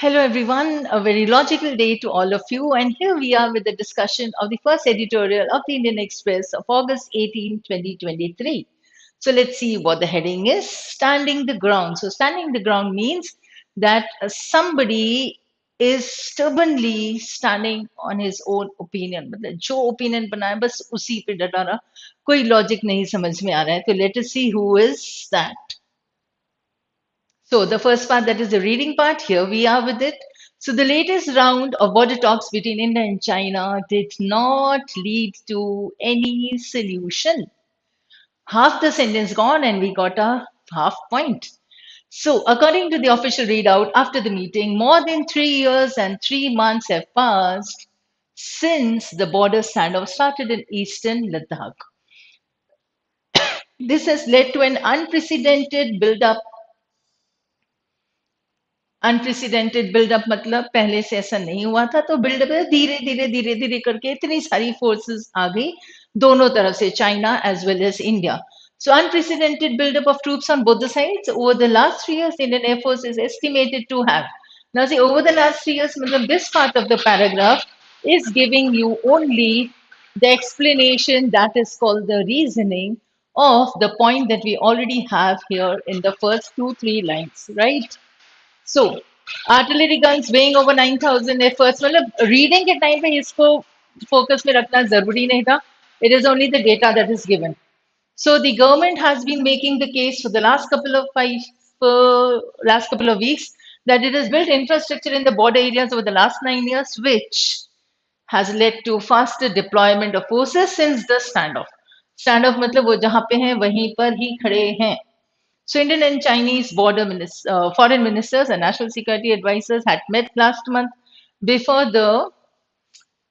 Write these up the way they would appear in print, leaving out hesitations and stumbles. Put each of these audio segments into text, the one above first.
Hello, everyone. A very logical day to all of you. And here we are with the discussion of the first editorial of the Indian Express of August 18, 2023. So let's see what the heading is. Standing the ground. So standing the ground means that somebody is stubbornly standing on his own opinion. मतलब जो opinion बनाए बस उसी पे डटा रहा, कोई logic नहीं समझ में आ रहा है. तो let us see who is that. So the first part, that is the reading part, here we are with it. So the latest round of border talks between India and China did not lead to any solution. Half the sentence gone and we got a half point. So according to the official readout after the meeting, more than 3 years and 3 months have passed since the border standoff started in eastern Ladakh. This has led to an unprecedented build-up. Unprecedented buildup मतलब पहले से ऐसा नहीं हुआ था, तो buildup धीरे धीरे धीरे धीरे करके इतनी सारी फोर्सेस आ गई दोनों तरफ से, China as well as India. So unprecedented buildup of troops on both the sides over the last 3 years, the Indian Air Force is estimated to have. Now see, over the last 3 years, this part of the paragraph is giving you only the explanation, that is called the reasoning of the point that we already have here in the first 2-3 lines, right? So, artillery guns weighing over 9,000 efforts. मतलब reading के time पे इसको focus में रखना जरूरी नहीं था. It is only the data that is given. So the government has been making the case for the last couple of weeks that it has built infrastructure in the border areas over the last 9 years, which has led to faster deployment of forces since the standoff. Standoff मतलब वो जहाँ पे हैं वहीं पर ही खड़े हैं. So Indian and Chinese foreign ministers and national security advisors had met last month before the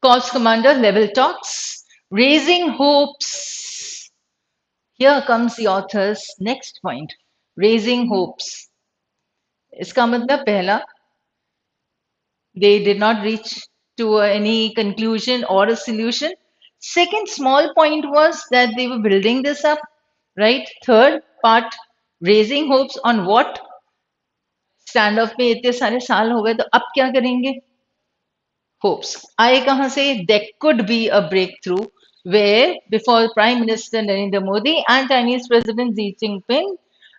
Corps commander level talks, raising hopes. Here comes the author's next point, raising hopes. इसका मतलब पहला, they did not reach to any conclusion or a solution. Second small point was that they were building this up, right? Third part, raising hopes on what? Stand of में इतने सारे साल हो गए, तो अब क्या करेंगे? होप्स आए कहां से? There could be a breakthrough where before prime minister Narendra Modi and Chinese president Xi Jinping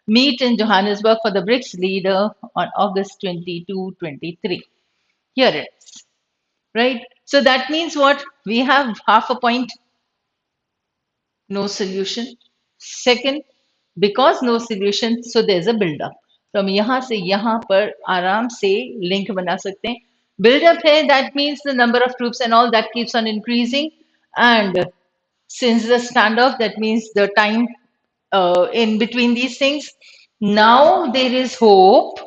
meet in Johannesburg for the BRICS leader on August 22, 23. Here it is, right? So that means what? We have half a point, no solution. Second, because no solution, so there's a build-up. तो हम यहाँ से यहाँ पर आराम से link बना सकते हैं. Build-up है, that means the number of troops and all that keeps on increasing. And since the standoff, that means the time in between these things. Now there is hope.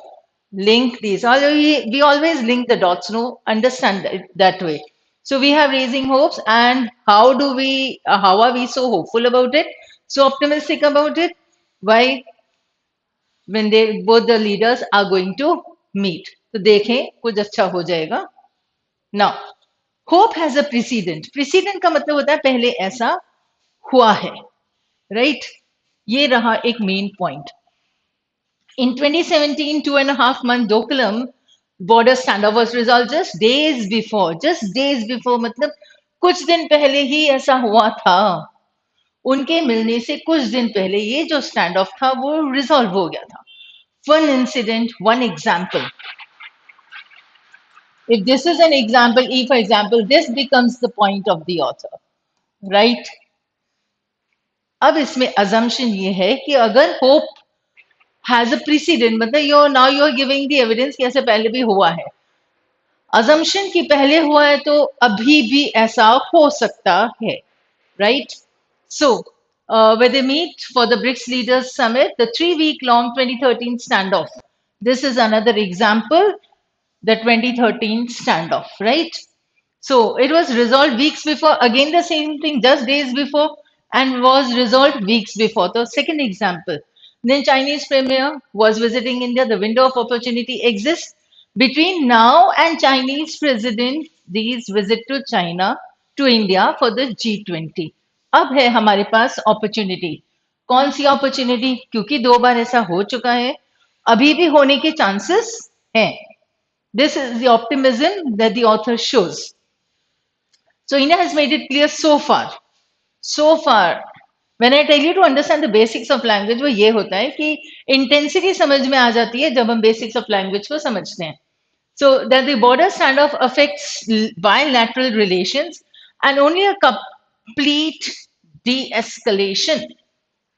Link these. We always link the dots, no? Understand it that way. So we have raising hopes, and how are we so hopeful about it? So optimistic about it? Why? When both the leaders are going to meet. तो देखें कुछ अच्छा हो जाएगा. Now, hope has a precedent. Precedent का मतलब होता है पहले ऐसा हुआ है, right? ये रहा एक main point. In 2017, 2.5 month Dokulam border standoff was resolved just days before. Just days before मतलब कुछ दिन पहले ही ऐसा हुआ था. उनके मिलने से कुछ दिन पहले ये जो स्टैंड ऑफ था वो रिजॉल्व हो गया था. One incident, one example. If this is an example, for example, this becomes the point of the author, right? अब इसमें assumption ये है कि अगर hope has a precedent, मतलब now you are giving the evidence कि ऐसे पहले भी हुआ है. Assumption कि पहले हुआ है तो अभी भी ऐसा हो सकता है, right? So, where they meet for the BRICS Leaders Summit, the 3-week-long 2013 standoff. This is another example, the 2013 standoff, right? So, it was resolved weeks before, again the same thing, just days before, and was resolved weeks before. The second example, then Chinese Premier was visiting India, the window of opportunity exists between now and Chinese President Xi's visit to China, to India for the G20. अब है हमारे पास opportunity. कौन सी opportunity? क्योंकि 2 बार ऐसा हो चुका है, अभी भी होने के चांसेस हैं. This is the optimism that the author shows. So India has made it clear so far. So far, when I tell you to understand the basics of language, वो ये होता है कि intensity समझ में आ जाती है जब हम basics of language को समझते हैं. So that the border standoff affects bilateral relations and only a complete de-escalation,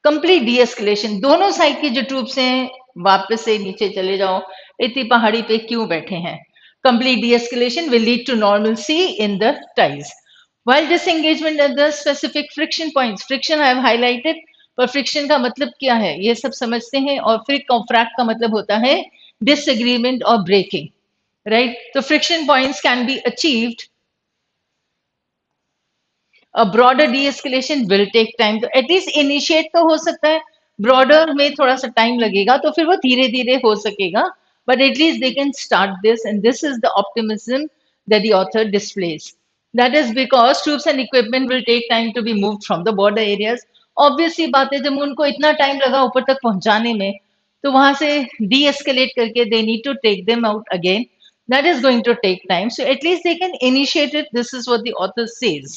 complete D escalation, दोनों साइड के जो ट्रूप्स हैं वापस से नीचे चले जाओ, इतनी पहाड़ी पे क्यों बैठे हैं. Complete de-escalation will lead to normalcy in the ties. While disengagement at the specific friction points, friction I have highlighted, पर friction का मतलब क्या है ये सब समझते हैं. और फ्रैक का मतलब होता है disagreement or breaking, right? So friction points can be achieved. Broader de-escalation will take time. तो एटलीस्ट इनिशिएट तो हो सकता है, ब्रॉडर में थोड़ा सा टाइम लगेगा, तो फिर वो धीरे धीरे हो सकेगा, but at least they can start this, and this is the optimism that the author displays. That is because troops and equipment will take time to be move from the border areas. Obviously बात है, जब उनको इतना time लगा ऊपर तक पहुंचाने में, तो वहां से डी एस्केलेट करके they need to take them out again. That is going to take time. So at least they can initiate it. This is what the author says.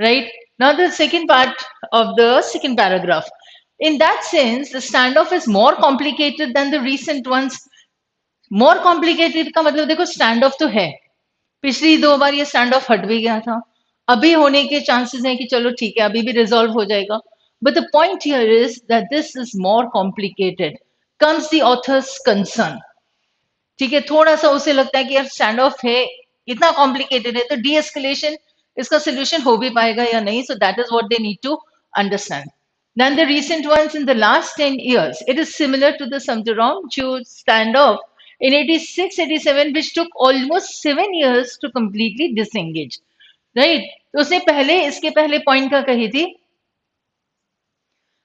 Right? Now, the second part of the second paragraph. In that sense, the standoff is more complicated than the recent ones. More complicated का मतलब देखो, standoff तो है, पिछली 2 बार ये standoff हट भी गया था, अभी होने के chances हैं कि चलो ठीक है अभी भी resolve हो जाएगा. But the point here is that this is more complicated. Comes the author's concern. ठीक है, थोड़ा सा उसे लगता है कि यार स्टैंड ऑफ है, इतना कॉम्प्लिकेटेड है, तो डी एस्केलेशन इसका सोल्यूशन हो भी पाएगा या नहीं. So that is what they need to understand. Then the recent ones in the last 10 years, it is similar to the Samtaram-Chu standoff in 86, 87, which took almost 7 years to completely disengage. Right? तो उसने पहले इसके पहले point का कही थी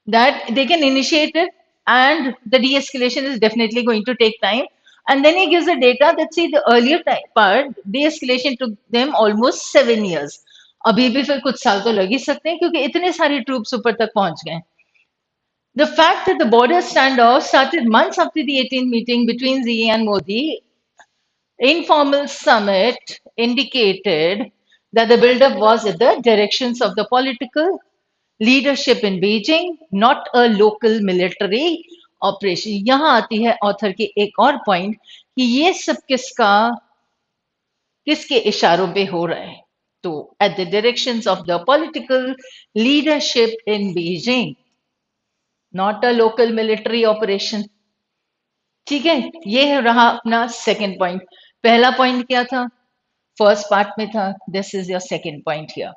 that they can initiate it and the de-escalation is definitely going to take time. And then he gives the data that see the earlier part, de-escalation took them almost 7 years. अभी भी फिर कुछ साल तो लग ही सकते हैं क्योंकि इतने सारे ट्रूप्स ऊपर तक पहुंच गए. The fact that the border standoff started months after the 18th meeting between Xi and Modi, informal summit, indicated that the buildup was at the directions of the political leadership in Beijing, not a local military operation. यहाँ आती है author की एक और point कि ये सब किसके इशारों पे हो रहा है. तो at the directions of the political leadership in Beijing, not a local military operation. ठीक है, ये रहा अपना सेकेंड पॉइंट. पहला पॉइंट क्या था, फर्स्ट पार्ट में था. This is your second point here.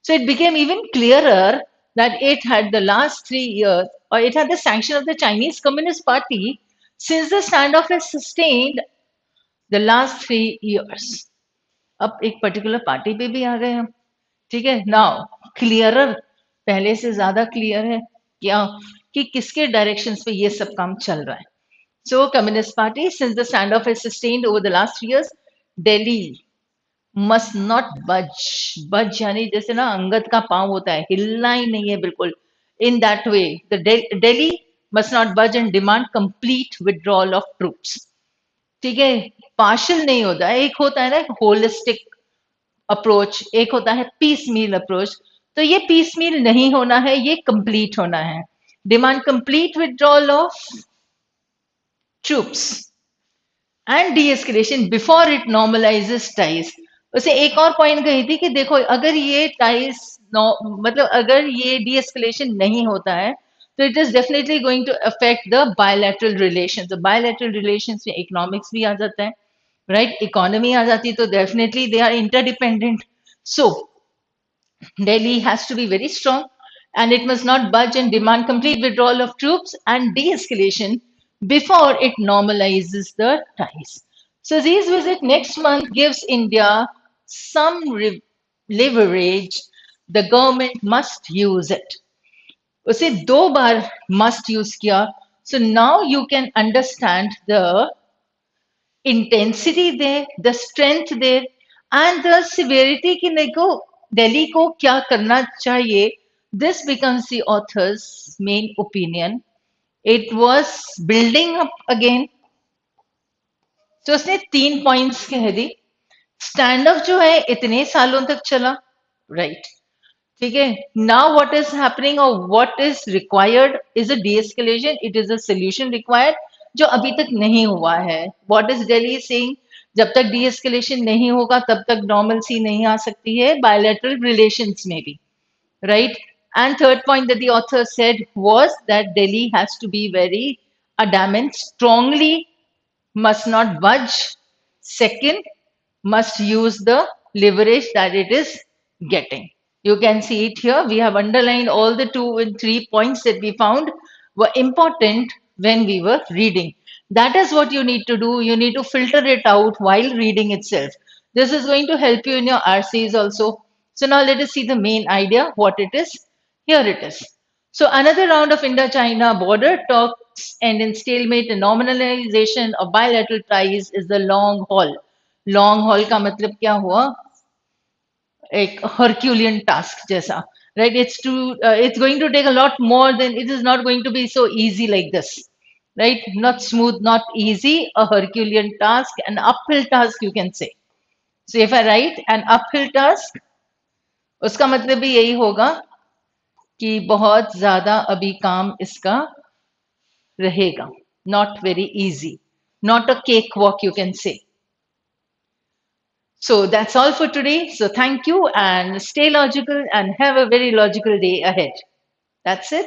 So it became even clearer that it had the last 3 years, or it had the sanction of the Chinese Communist Party since the standoff has sustained the last 3 years. अब एक particular party पे भी आ गए हम. ठीक है, now clearer, पहले से ज्यादा क्लियर है क्या कि किसके डायरेक्शंस पे ये सब काम चल रहा है. So Communist Party, since the standoff has sustained over the last 3 years, Delhi must not budge यानी जैसे ना अंगद का पांव होता है, हिलना ही नहीं है बिल्कुल. In that way, the Delhi must not budge and demand complete withdrawal of troops. ठीक है, पार्शियल नहीं होता है, एक होता है ना होलिस्टिक अप्रोच, एक होता है पीस मील अप्रोच. तो ये पीस मील नहीं होना है, ये कंप्लीट होना है. Demand complete withdrawal of troops and de-escalation before it normalises ties. उसे एक और पॉइंट कही थी कि देखो अगर ये टाइज मतलब अगर ये de-escalation नहीं होता है तो it is definitely going to affect the bilateral relations. तो बायलैटरल रिलेशंस में इकोनॉमिक्स भी आ जाता है, राइट? इकोनॉमी आ जाती है तो definitely they are interdependent. So Delhi has to be very strong and it must not budge and demand complete withdrawal of troops and de-escalation before it normalizes the ties. So Xi's visit next month gives India some leverage. The government must use it. उसे 2 बार must use किया. So now you can understand the intensity there, the strength there, and the severity कि देखो दिल्ली को क्या करना चाहिए. This becomes the author's main opinion. It was building up again. तो उसने 3 पॉइंट्स कह दी। स्टैंड अप जो है इतने सालों तक चला, राइट? ठीक है, नाउ व्हाट इज हैपनिंग और what is required is a de-escalation, it is a solution required जो अभी तक नहीं हुआ है। व्हाट इज दिल्ली सेइंग, जब तक de-escalation नहीं होगा तब तक नॉर्मलसी नहीं आ सकती है बायलैटरल रिलेशंस में भी, right? And third point that the author said was that Delhi has to be very adamant, strongly must not budge. Second, must use the leverage that it is getting. You can see it here. We have underlined all the 2 and 3 points that we found were important when we were reading. That is what you need to do. You need to filter it out while reading itself. This is going to help you in your RCs also. So now let us see the main idea, what it is. Here it is. So another round of Indo-China border talks end in stalemate and normalization of bilateral ties is the long haul. Long haul का मतलब क्या हुआ? एक Herculean task जैसा, right? It's going to take a lot more than, it is not going to be so easy like this, right? Not smooth, not easy, a Herculean task, an uphill task you can say. So if I write an uphill task, उसका मतलब भी यही होगा कि बहुत ज्यादा अभी काम इसका रहेगा, not very easy, not a cakewalk you can say. So that's all for today. So thank you and stay logical and have a very logical day ahead. That's it.